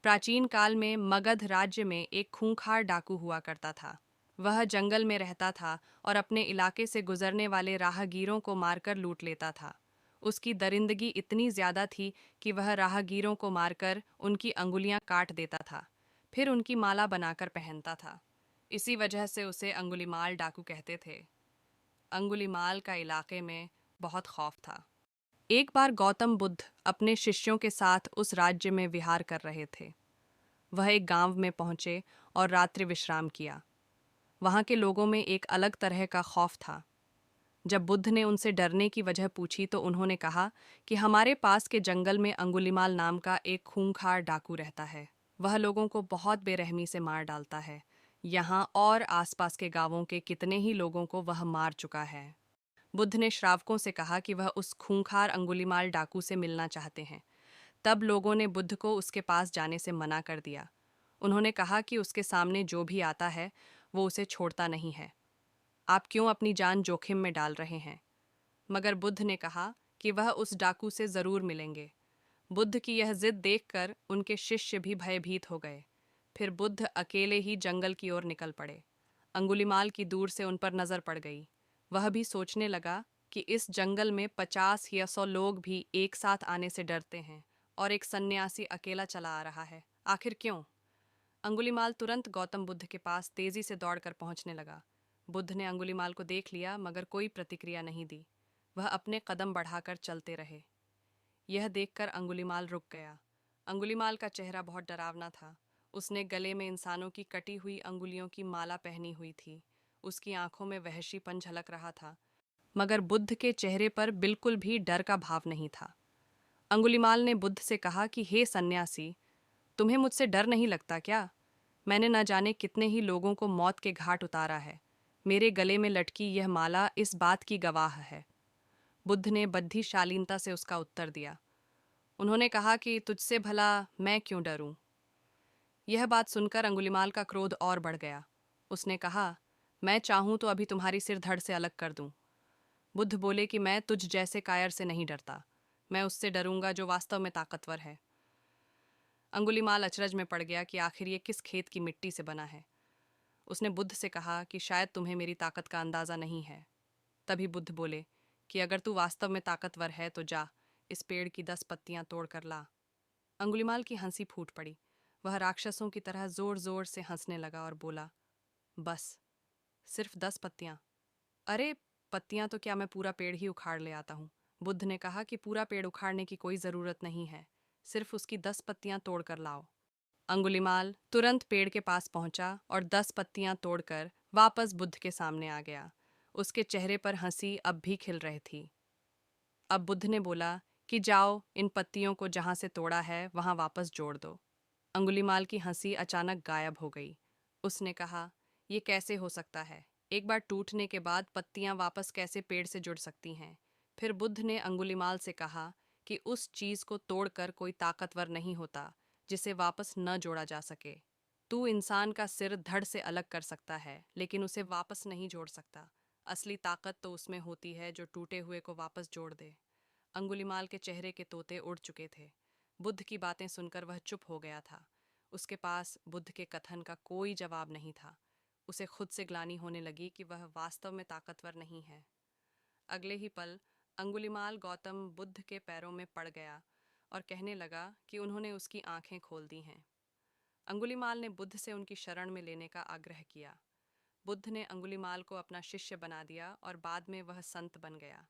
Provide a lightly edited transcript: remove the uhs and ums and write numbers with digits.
प्राचीन काल में मगध राज्य में एक खूंखार डाकू हुआ करता था। वह जंगल में रहता था और अपने इलाके से गुजरने वाले राहगीरों को मारकर लूट लेता था। उसकी दरिंदगी इतनी ज्यादा थी कि वह राहगीरों को मारकर उनकी अंगुलियां काट देता था, फिर उनकी माला बनाकर पहनता था। इसी वजह से उसे अंगुलीमाल डाकू कहते थे। अंगुलीमाल का इलाके में बहुत खौफ था। एक बार गौतम बुद्ध अपने शिष्यों के साथ उस राज्य में विहार कर रहे थे। वह एक गांव में पहुंचे और रात्रि विश्राम किया। वहां के लोगों में एक अलग तरह का खौफ था। जब बुद्ध ने उनसे डरने की वजह पूछी तो उन्होंने कहा कि हमारे पास के जंगल में अंगुलीमाल नाम का एक खूंखार डाकू रहता है। वह लोगों को बहुत बेरहमी से मार डालता है। यहाँ और आसपास के गांवों के कितने ही लोगों को वह मार चुका है। बुद्ध ने श्रावकों से कहा कि वह उस खूंखार अंगुलीमाल डाकू से मिलना चाहते हैं। तब लोगों ने बुद्ध को उसके पास जाने से मना कर दिया। उन्होंने कहा कि उसके सामने जो भी आता है वो उसे छोड़ता नहीं है। आप क्यों अपनी जान जोखिम में डाल रहे हैं? मगर बुद्ध ने कहा कि वह उस डाकू से जरूर मिलेंगे। बुद्ध की यह जिद देखकर उनके शिष्य भी भयभीत हो गए। फिर बुद्ध अकेले ही जंगल की ओर निकल पड़े। अंगुलीमाल की दूर से उन पर नजर पड़ गई। वह भी सोचने लगा कि इस जंगल में 50 या 100 लोग भी एक साथ आने से डरते हैं और एक सन्यासी अकेला चला आ रहा है। आखिर क्यों? अंगुलीमाल तुरंत गौतम बुद्ध के पास तेजी से दौड़कर पहुंचने लगा। बुद्ध ने अंगुलीमाल को देख लिया मगर कोई प्रतिक्रिया नहीं दी। वह अपने कदम बढ़ाकर चलते रहे। यह देखकर अंगुलीमाल रुक गया। अंगुलीमाल का चेहरा बहुत डरावना था। उसने गले में इंसानों की कटी हुई अंगुलियों की माला पहनी हुई थी। उसकी आंखों में वहशीपन झलक रहा था, मगर बुद्ध के चेहरे पर बिल्कुल भी डर का भाव नहीं था। अंगुलीमाल ने बुद्ध से कहा कि हे सन्यासी, तुम्हें मुझसे डर नहीं लगता क्या? मैंने न जाने कितने ही लोगों को मौत के घाट उतारा है। मेरे गले में लटकी यह माला इस बात की गवाह है। बुद्ध ने बद्धी शालीनता से उसका उत्तर दिया। उन्होंने कहा कि तुझसे भला मैं क्यों डरूं? यह बात सुनकर अंगुलीमाल का क्रोध और बढ़ गया। उसने कहा, मैं चाहूं तो अभी तुम्हारी सिर धड़ से अलग कर दूं। बुद्ध बोले कि मैं तुझ जैसे कायर से नहीं डरता। मैं उससे डरूंगा जो वास्तव में ताकतवर है। अंगुलीमाल अचरज में पड़ गया कि आखिर ये किस खेत की मिट्टी से बना है। उसने बुद्ध से कहा कि शायद तुम्हें मेरी ताकत का अंदाजा नहीं है। तभी बुद्ध बोले कि अगर तू वास्तव में ताकतवर है तो जा, इस पेड़ की 10 पत्तियां तोड़ कर ला। अंगुलीमाल की हंसी फूट पड़ी। वह राक्षसों की तरह जोर जोर से हंसने लगा और बोला, बस सिर्फ 10 पत्तियां? अरे, पत्तियां तो क्या मैं पूरा पेड़ ही उखाड़ ले आता हूँ। बुद्ध ने कहा कि पूरा पेड़ उखाड़ने की कोई जरूरत नहीं है, सिर्फ उसकी 10 पत्तियां तोड़कर लाओ। अंगुलीमाल तुरंत पेड़ के पास पहुंचा और 10 पत्तियां तोड़कर वापस बुद्ध के सामने आ गया। उसके चेहरे पर हंसी अब भी खिल रही थी। अब बुद्ध ने बोला कि जाओ, इन पत्तियों को जहां से तोड़ा है वहां वापस जोड़ दो। अंगुलीमाल की हंसी अचानक गायब हो गई। उसने कहा, ये कैसे हो सकता है? एक बार टूटने के बाद पत्तियां वापस कैसे पेड़ से जुड़ सकती हैं? फिर बुद्ध ने अंगुलीमाल से कहा कि उस चीज को तोड़कर कोई ताकतवर नहीं होता जिसे वापस न जोड़ा जा सके। तू इंसान का सिर धड़ से अलग कर सकता है, लेकिन उसे वापस नहीं जोड़ सकता। असली ताकत तो उसमें होती है जो टूटे हुए को वापस जोड़ दे। अंगुलीमाल के चेहरे के तोते उड़ चुके थे। बुद्ध की बातें सुनकर वह चुप हो गया था। उसके पास बुद्ध के कथन का कोई जवाब नहीं था। उसे खुद से ग्लानि होने लगी कि वह वास्तव में ताकतवर नहीं है। अगले ही पल अंगुलीमाल गौतम बुद्ध के पैरों में पड़ गया और कहने लगा कि उन्होंने उसकी आंखें खोल दी हैं। अंगुलीमाल ने बुद्ध से उनकी शरण में लेने का आग्रह किया। बुद्ध ने अंगुलीमाल को अपना शिष्य बना दिया और बाद में वह संत बन गया।